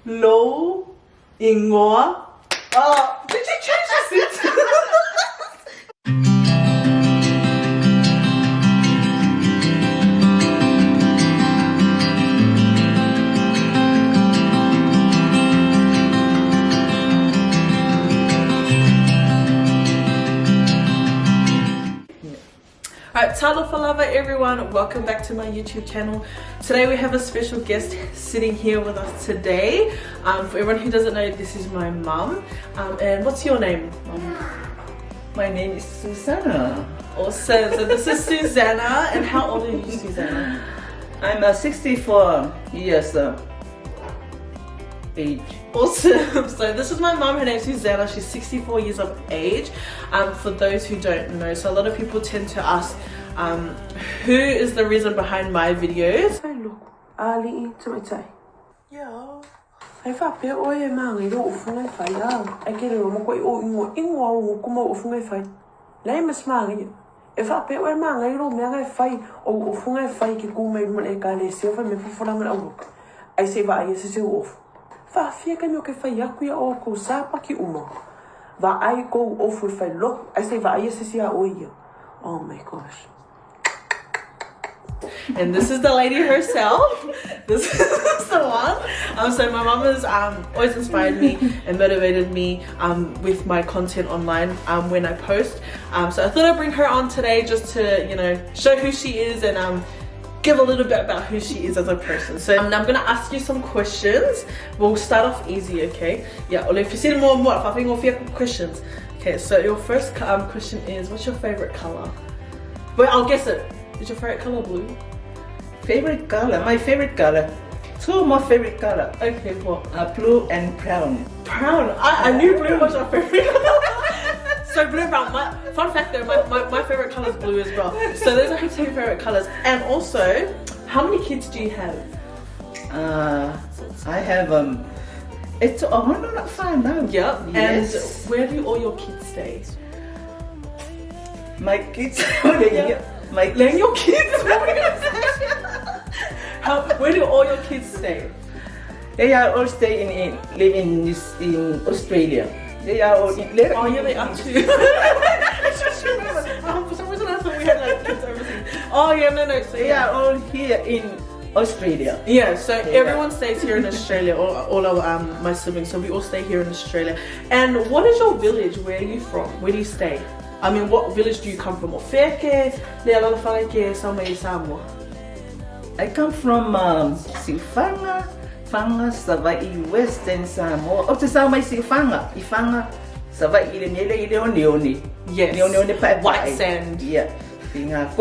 Lo ingoa. Did you change the sentence? Alright, talo falava everyone, welcome back to my YouTube channel. Today we have a special guest sitting here with us today. For everyone who doesn't know, this is my mum. And what's your name, Mum? My name is Susanna. Awesome, so this is Susanna. And how old are you, Susanna? I'm 64 years age. Awesome. So this is my mum, her name's Susanna, she's 64 years of age. For those who don't know, so a lot of people tend to ask who is the reason behind my videos. Hey look, Ali to my tie. Yeah. I thought P.Oceania oye mang ilo ufunga fai la. I get it mo ko ingo kuma ufunga fai. Lai mas mang. E fa P.Oceania mang ilo me ngai fai o ufunga fai ki kuma mo e kale se fa me fufula ngal au. Ai se va ai se off. Fa fia ka no ke fai aku ya o ko sa pa ki umo. Va ai go off with fai lo. I say va ai se a oye. Oh my gosh. And this is the lady herself. This is the one. So my mom has always inspired me and motivated me with my content online when I post. So I thought I'd bring her on today just to, you know, show who she is and give a little bit about who she is as a person. So I'm gonna ask you some questions. We'll start off easy, okay? Yeah, if you see more I think we'll questions. Okay, so your first question is, what's your favorite color? Wait, I'll guess it. Is your favorite color blue? Favorite color? My favorite color. Two more favorite color. Okay, what? Blue and brown. Brown. I knew blue was your favorite color. So blue, brown. Fun fact though, my favorite color is blue as well. So those are her two favorite colors. And also, how many kids do you have? I have it's not fun now. Yep. Yes. And where do all your kids stay? My kids. Letting your kids. Where do all your kids stay? They are all stay live in Australia. They are all in. Oh yeah, they are too. I just remember. For some reason I thought we had like kids overseas. Oh yeah, no. So They are all here in Australia. Yeah, so everyone stays here in Australia, all of my siblings, so we all stay here in Australia. And what is your village? Where are you from? Where do you stay? I mean, what village do you come from? Ofeke, Lealalafareke, Samoan, Samoa. I come from Sifanga, Savai, Western Samoa. Oh, to Samoa, Ifanga, Savai, Leone. Yes. White sand. Yeah. Yes.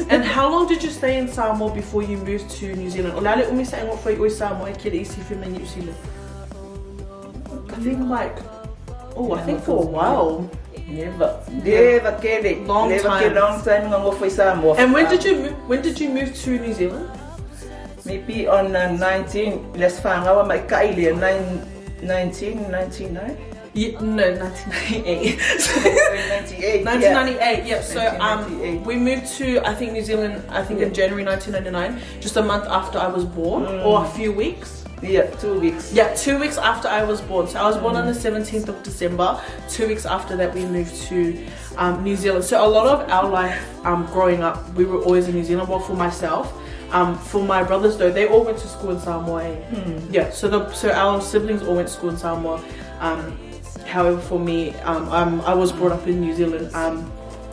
And how long did you stay in Samoa before you moved to New Zealand? I think like, I think for a while. Never get it. Long time. And when did you move to New Zealand? Maybe on 1999. Yeah, no, 1998. 1998. 1998, yeah. So 1998. we moved to, I think, New Zealand, I think in January 1999, just a month after I was born, or a few weeks. Yeah, 2 weeks. Yeah, 2 weeks after I was born. So I was born on the 17th of December. 2 weeks after that, we moved to New Zealand. So a lot of our life growing up, we were always in New Zealand. Well, for myself. For my brothers though, they all went to school in Samoa. Yeah, so our siblings all went to school in Samoa. However, for me, I was brought up in New Zealand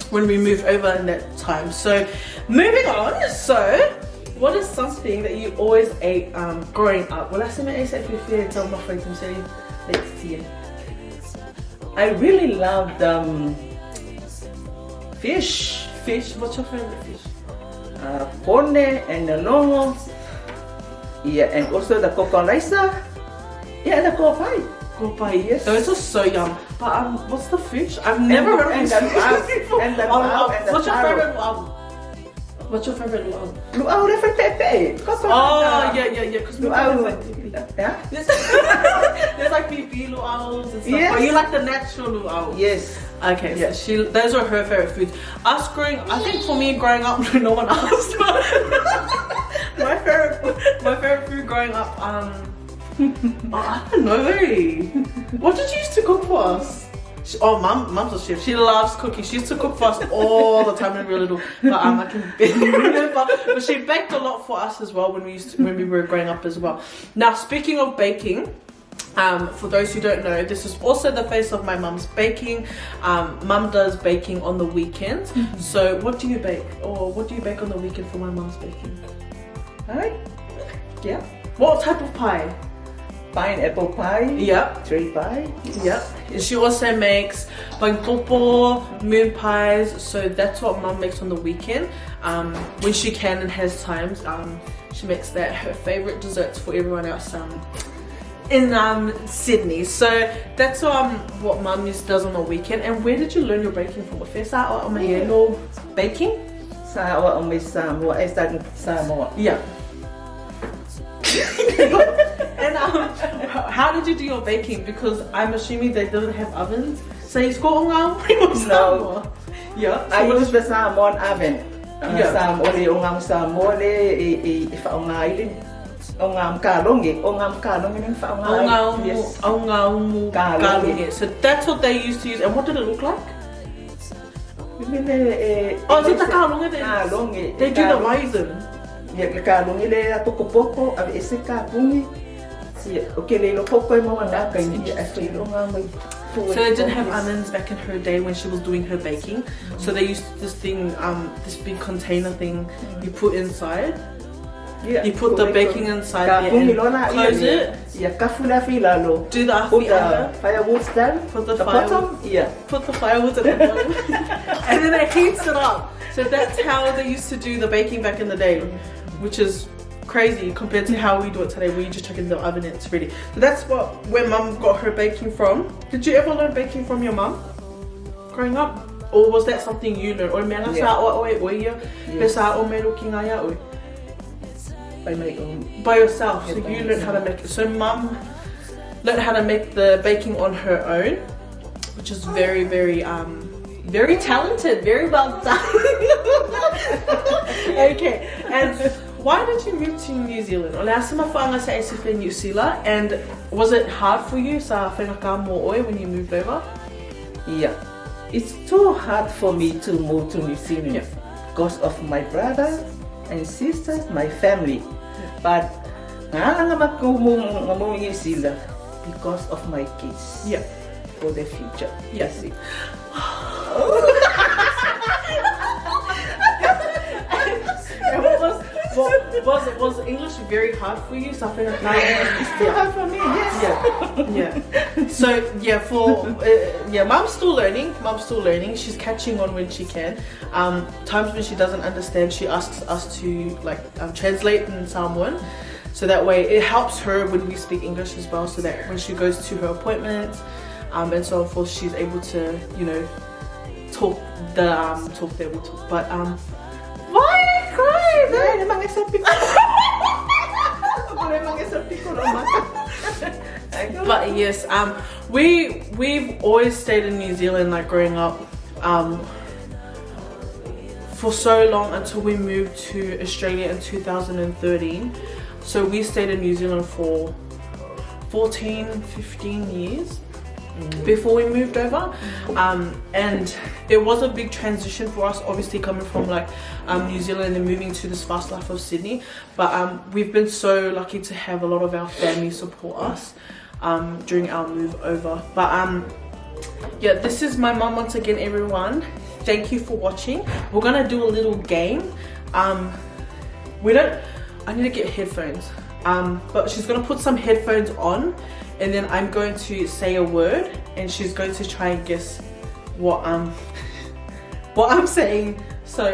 when we moved over in that time. So moving on, so what is something that you always ate growing up? Well, let's see. I really loved fish. Fish, what's your favorite fish? Pone and the longo. Yeah, and also the cocorisa. Yeah, the kopai. Kopai, yes. Those are so yum. But what's the fish? I've never heard of this fish before. What's your favorite What's your favorite luau? Luau is for Pepe. Oh, yeah. Because luau. Yeah? There's like BB luau's and stuff. Yes. But you like the natural luau? Yes. Okay, yeah. So those are her favorite foods. I think for me growing up, no one asked. my favorite food growing up, I don't know. What did you used to cook for us? Mum's a chef. She loves cooking. She used to cook for us all the time when we were little. But I can remember. But she baked a lot for us as well when we were growing up as well. Now, speaking of baking, for those who don't know, this is also the face of my mum's baking. Mum does baking on the weekends. So what do you bake? Or what do you bake on the weekend for my mum's baking? Hi. Yeah. What type of pie? Pineapple pie. Yep. Tree pie. Yep. And she also makes popo, moon pies. So that's what mum makes on the weekend. When she can and has times, she makes that her favorite desserts for everyone else in Sydney. So that's what mum does on the weekend. And where did you learn your baking from? Baking? Samoa on my Samoa. I started Samoa. Yeah. And how did you do your baking? Because I'm assuming they didn't have ovens. So you got No. Yeah. I use the Samoan oven. Yeah. Samoan Samoan if So that's what they used to use. And what did it look like? Oh, is it the kalonge? They do the raisin. Yeah, the kalonge le toko poko, ave ese kapungi. Okay, le poko mo na kaini afilo ngamai. So they didn't have ovens back in her day when she was doing her baking. So they used this thing, this big container thing you put inside. Yeah, you put the baking inside there and close it. Yeah, kafula filalo. Do the put the firewood stand. Put the bottom. Yeah. Put the firewood at the bottom. And then it heats it up. So that's how they used to do the baking back in the day, which is crazy compared to how we do it today, where you just chuck it in the oven and it's ready. So that's where mum got her baking from. Did you ever learn baking from your mum growing up? Or was that something you learned? Or by yourself, so you learned how to make it. So mum learned how to make the baking on her own, which is very, very talented, very well done. Okay, and why did you move to New Zealand? New Zealand, and was it hard for you when you moved over? Yeah, it's too hard for me to move to New Zealand because of my brother and sisters, my family. But New Zealand because of my kids. Yeah. For the future. Yes. Was English very hard for you? Something like that? It's still hard for me, yes. Yeah. So Mom's still learning. She's catching on when she can. Times when she doesn't understand, she asks us to translate in Samoan. So that way it helps her when we speak English as well, so that when she goes to her appointments and so forth, she's able to, talk there we talk. But why are you crying? But yes, we've always stayed in New Zealand, growing up, for so long until we moved to Australia in 2013. So we stayed in New Zealand for 15 years before we moved over, and it was a big transition for us, obviously coming from New Zealand and moving to this fast life of Sydney. But we've been so lucky to have a lot of our family support us during our move over. But yeah, this is my mum once again, everyone. Thank you for watching. We're gonna do a little game. I need to get headphones, but she's gonna put some headphones on, and then I'm going to say a word and she's going to try and guess what I'm saying. So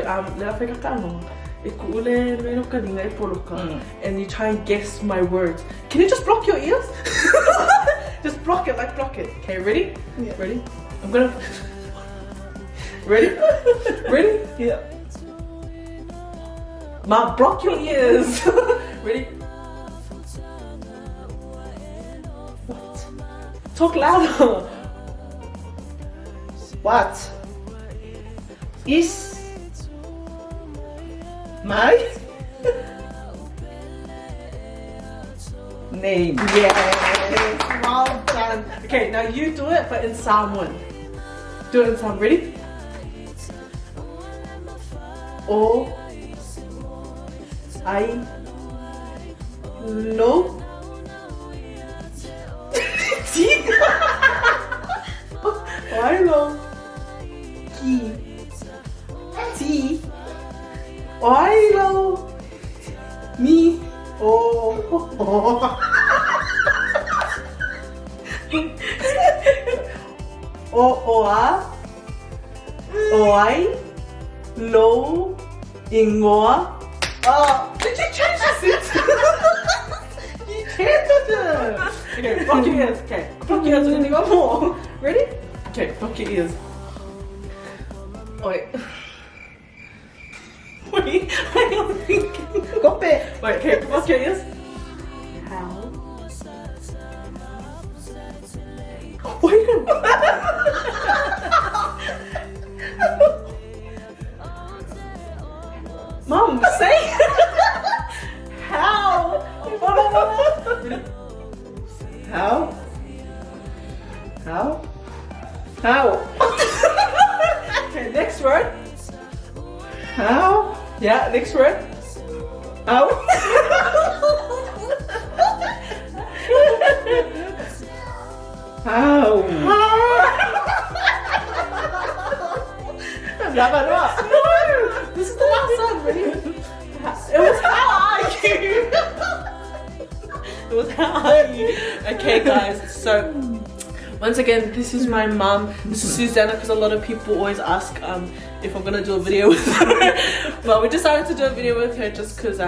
and you try and guess my words. Can you just block your ears? Just block it, block it. Okay, ready? Yeah. Ready? I'm gonna ready? Ready? Yeah. Ma, block your ears. Ready? What? Talk louder. What is my name. Yes, well done. Okay, now you do it, but in Samoan. Do it in Samoan. Ready? O I lo T I lo ki T I lo me o oa oi lo ingoa. Oh, did you change this? You changed it. Okay, block your ears. Okay, block your ears. We're gonna do one more. Ready? Okay, block your ears. Wait. Wait, I'm thinking. Kope. Wait, okay, block your ears. How? Wait. Mom, say how? How? How? How? Okay, next word. How? Yeah, next word. How? How? No, this is the last one. Ready? It was how are you? It was how are you? Okay, guys. So once again, this is my mom. This is Susanna, because a lot of people always ask if I'm gonna do a video with her. But we decided to do a video with her just because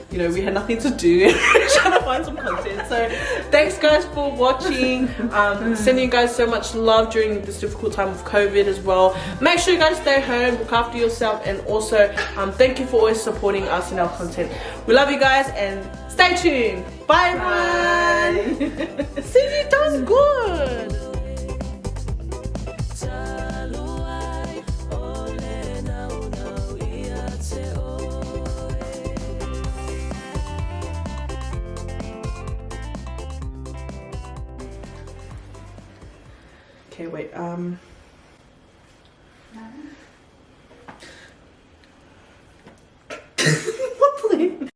you know, we had nothing to do and we were trying to find some content. So thanks guys for watching. Sending you guys so much love during this difficult time of COVID as well. Make sure you guys stay home, look after yourself, and also thank you for always supporting us in our content. We love you guys and stay tuned. Bye everyone. See, you done good. Okay, wait,